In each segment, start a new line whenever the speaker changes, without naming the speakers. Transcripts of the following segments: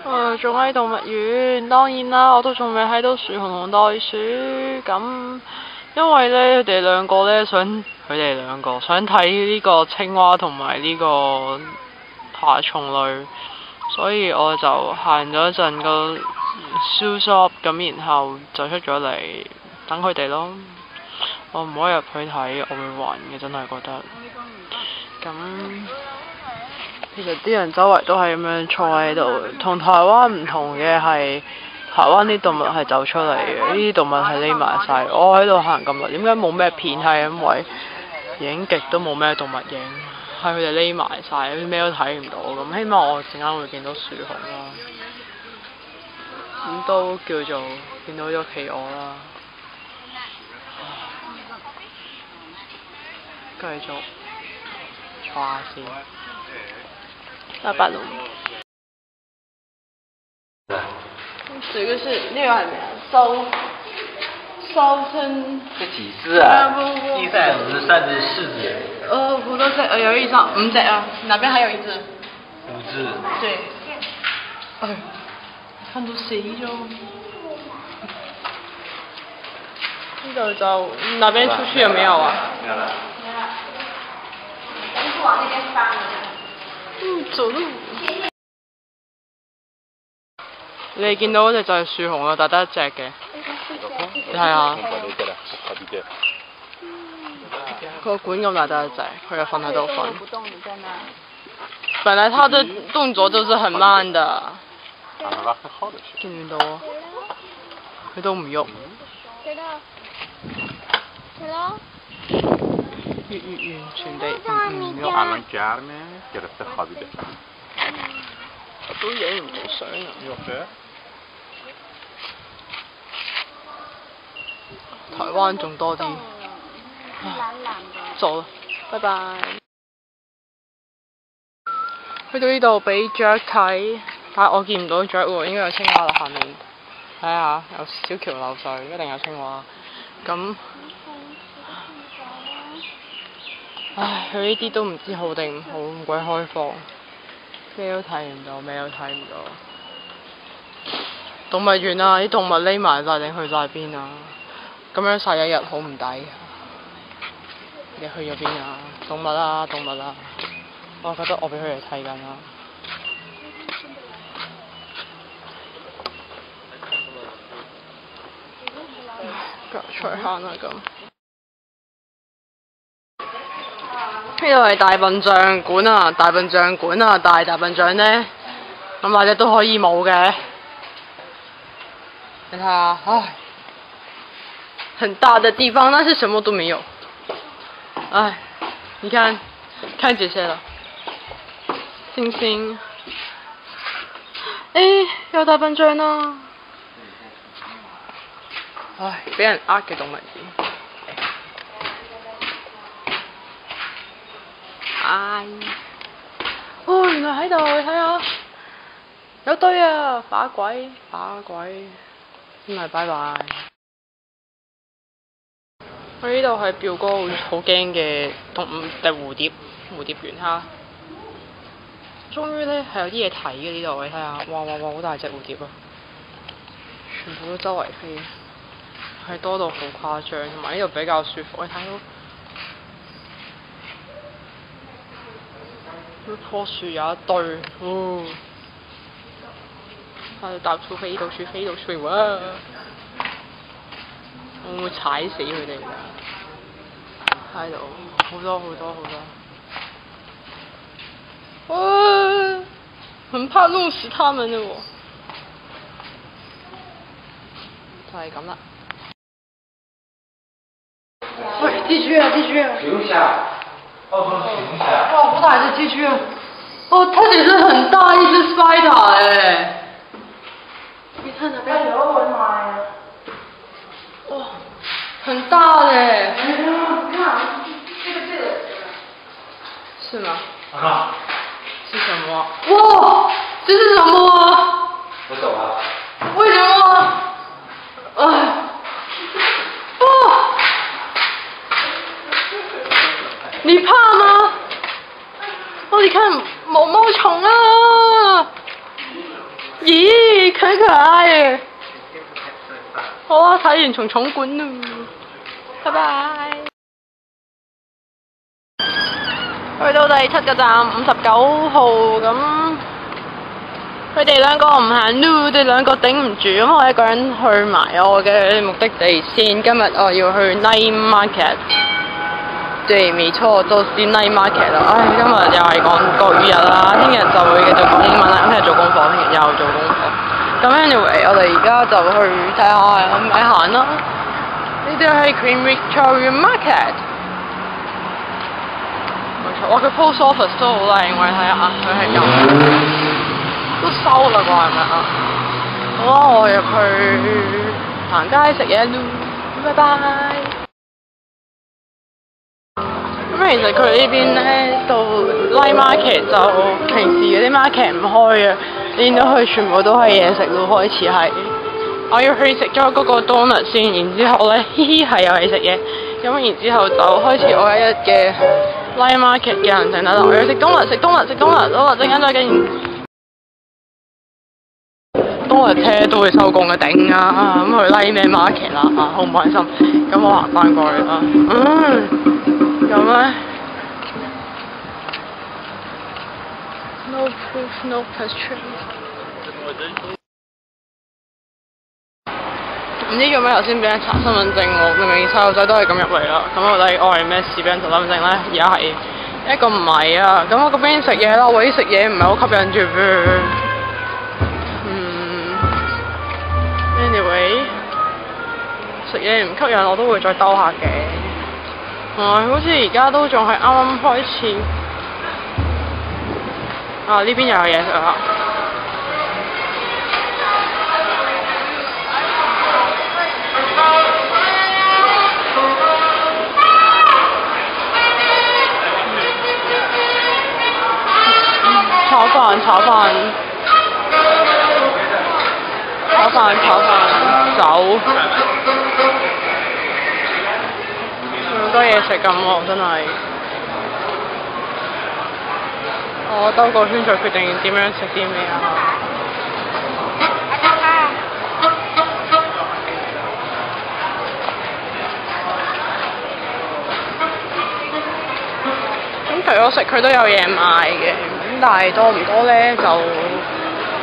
仲喺動物園，當然啦，我都仲未睇到樹熊同袋鼠咁，因為咧佢哋兩個想睇呢個青蛙同埋呢個爬蟲類，所以我就行咗一陣個 shoe shop 咁，然後就出咗嚟等佢哋咯。我唔可以入去睇，我會還嘅，真係覺得。咁其實啲人周圍都係咁樣坐喺度，同台灣唔同嘅係，台灣啲動物係走出嚟嘅，呢啲動物係匿埋晒。我喺度行咁耐，點解冇咩片？係因為影極都冇咩動物影，係佢哋匿埋晒，咩都睇唔到。咁希望我陣間會見到樹熊啦，咁都叫做見到咗企鵝啦。繼續坐下先。大白龍。这个是那个还没烧成。
这几只啊？第三只、三只、四只。
好多隻，有一隻5隻啊，哪邊還有一隻
？5只。
對。哎，看到死咗。呢度就那邊出去有沒有啊？
沒有了。
你是往那邊翻的。
走路。你哋見到嗰隻就係樹熊啦，但得一隻嘅。你睇下。個管咁大得一隻，佢就瞓喺度瞓。本來它的動作就是很慢的。見唔見到啊？佢都唔喐。完全地唔喐。我都影唔到相啊！台灣仲多啲。走啦，拜拜。去到呢度俾雀睇，但係我見唔到雀喎，應該有青蛙啦下面。睇下有小橋流水，一定有青蛙。咁，唉，佢呢啲都唔知好定唔好，咁鬼開放，咩都睇唔到，咩都睇唔到。動物園啊，啲動物匿埋晒定去晒邊啊？咁樣曬一日好唔抵。你去咗邊啊？動物啊，動物啊！我覺得我俾佢哋睇緊啦。腳除慳啦咁。呢度係大笨象館啊！大笨象館啊！大笨象呢，咁或者都可以冇嘅。你睇下，唉，很大的地方，但是什麼都沒有。唉，你看這些了，星星，有大笨象啦！唉，俾人呃嘅動物園。唉，原來喺度，你睇下，有堆啊，把鬼，真係拜拜。佢呢度係表哥好驚嘅動物蝴蝶園哈。終於呢係有啲嘢睇嘅呢度，你睇下，哇好大隻蝴蝶啊！全部都周圍飛，係多到好誇張，同埋呢度比較舒服，你睇到呢棵樹有一堆，係到處飛，哇！我會唔會踩死佢哋㗎？喺度好多，哇！很怕弄死他們嘅我，就係咁啦。喂，寄居啊！
熊蝦，澳洲熊蝦。
哇，好大隻寄居啊！它其實很大一隻 spider 你看那邊。哎呦我的媽呀！哇，很大嘞！
你看，這個，
是嗎？
啊？
是什麼？哇，這是什麼啊？
我走了。
為什麼？你怕嗎？你看毛毛蟲啊！咦？很可愛嘅。好啦，睇完蟲蟲館咯，拜拜。去到第7個站59號咁，佢哋兩個唔行路，佢哋兩個頂唔住，咁我一個人去埋我嘅目的地先。今日我要去 Night Market。對，沒錯，就是 Night Market 啦。唉，今日又係講國語日啦，聽日就會繼續講英文啦。聽日做功課，聽日又做功課。咁 anyway， 我哋而家就去睇下有咩行啦。呢度係 Queen Victoria Market。冇錯，哇！佢 post office 都好靚，我哋睇下佢係咁，都收啦啩係咪啊？好啦，我入去行街食嘢咯，拜拜。咁其實佢呢邊咧到 Night Market 就平時嗰啲 market 唔開啊，見到佢全部都係嘢食咯，開始係。我要去食咗嗰個 donut 先，然之後咧，嘻嘻係又係食嘢，咁然之後就開始我一日嘅 Night Market 嘅行程啦。我要食 donut， 食 donut， 食 donut， 好啦，陣間再見。donut 車都會收工嘅頂啊！咁去 Night 咩 Market 啦啊，好唔開心。咁我行翻過去啦。有咩 ？No proof, no picture。唔知做咩頭先俾人查身份證喎，明明細路仔都係咁入嚟啦。咁到底我係咩事俾人查身份證咧？而家係一個唔係啊。咁我嗰邊食嘢啦，我啲食嘢唔係好吸引住。Anyway， 食嘢唔吸引我都會再兜下嘅。好似而家都仲係啱啱開始。啊！呢邊又有嘢食啦。炒飯，酒。好多嘢食咁喎，真係。我兜個圈再決定點樣食啲咩啊！咁除咗食，佢都有嘢賣嘅，咁但係多唔多咧就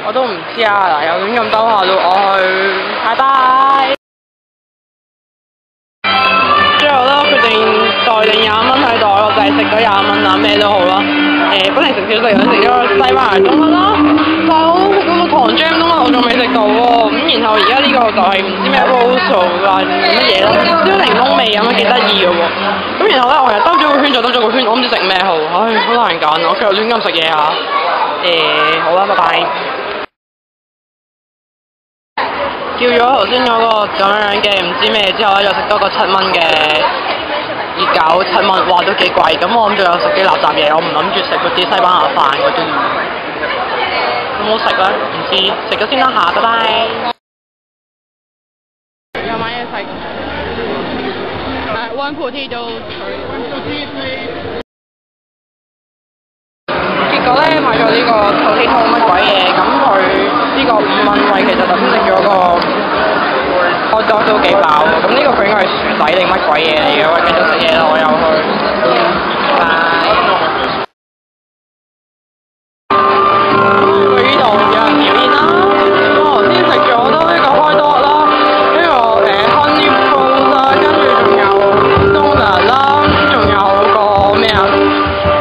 我都唔知啊！嗱，又亂咁兜下到我去，拜拜。最後咧，我決定袋定20蚊喺袋，我就係食咗20蚊啦，咩都好啦。本嚟食小食，食咗西班牙冬甩啦，但係我嗰個糖 jam 冬甩我仲未食到喎。咁然後而家呢個就係唔知咩 rose 啊乜嘢啦，燒檸檬味咁樣幾得意嘅喎。咁然後咧，我又兜咗個圈，再兜咗個圈，我唔知食咩好，唉，好難揀，我繼續亂咁食嘢嚇。好啦，拜拜。叫咗頭先嗰個咁樣嘅唔知咩之後咧，就食多個7蚊嘅熱狗7蚊，哇都幾貴。咁我諗住有食啲垃圾嘢，我唔諗住食嗰啲西班牙飯嗰啲。有冇食咧？唔知，食咗先啦嚇，拜拜。又買嘢食。1 potato。結果咧買咗呢個 potato 乜鬼嘢，咁佢呢個5蚊位，其實頭先食咗個hot dog都幾飽喎。咁呢個佢應該係薯仔定乜鬼嘢嚟嘅？喂，繼續食嘢啦，我又去。拜。去呢度有人表演啦。咁我頭先食咗都呢個hot dog啦，呢個honey roll 啦，跟住仲有 donut 啦，仲有個咩啊？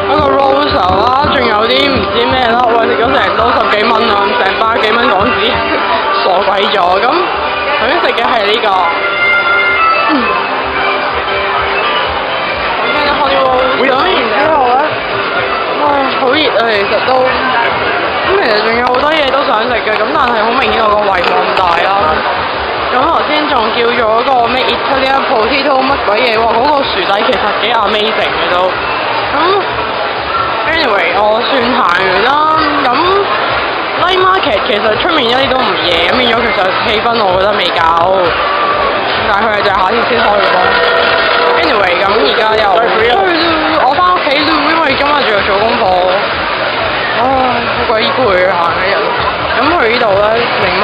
嗰個 rose 啦，仲有啲唔知咩啦。喂，食咗成都10幾蚊啊，成100幾蚊港紙，傻鬼咗咁。頭先食嘅係呢個，我聽到 honey roll， 咁然之後咧，唉，好熱啊，其實都，咁其實仲有好多嘢都想食嘅，咁但係好明顯我個胃冇咁大啦。咁頭先仲叫咗個咩 Italian potato 乜鬼嘢喎，嗰個薯仔其實幾 amazing 嘅都。咁 anyway 我算行完啦，咁 Night Market 其實出面一啲都唔夜，咁變咗其實氣氛我覺得未夠，但係佢係就係夏天先開嘅咯。anyway 咁而家又我翻屋企咯，因為今日仲要做功課，唉好鬼攰行一日。咁佢呢度咧檸檬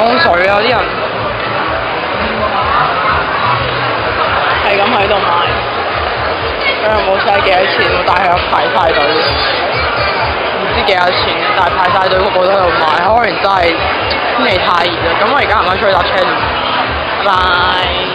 知係幾多錢喎，但係又排晒隊，唔知幾多錢，但係排晒隊個個都喺度買，可能真係天氣太熱啦。咁我而家行翻出去搭車，拜拜。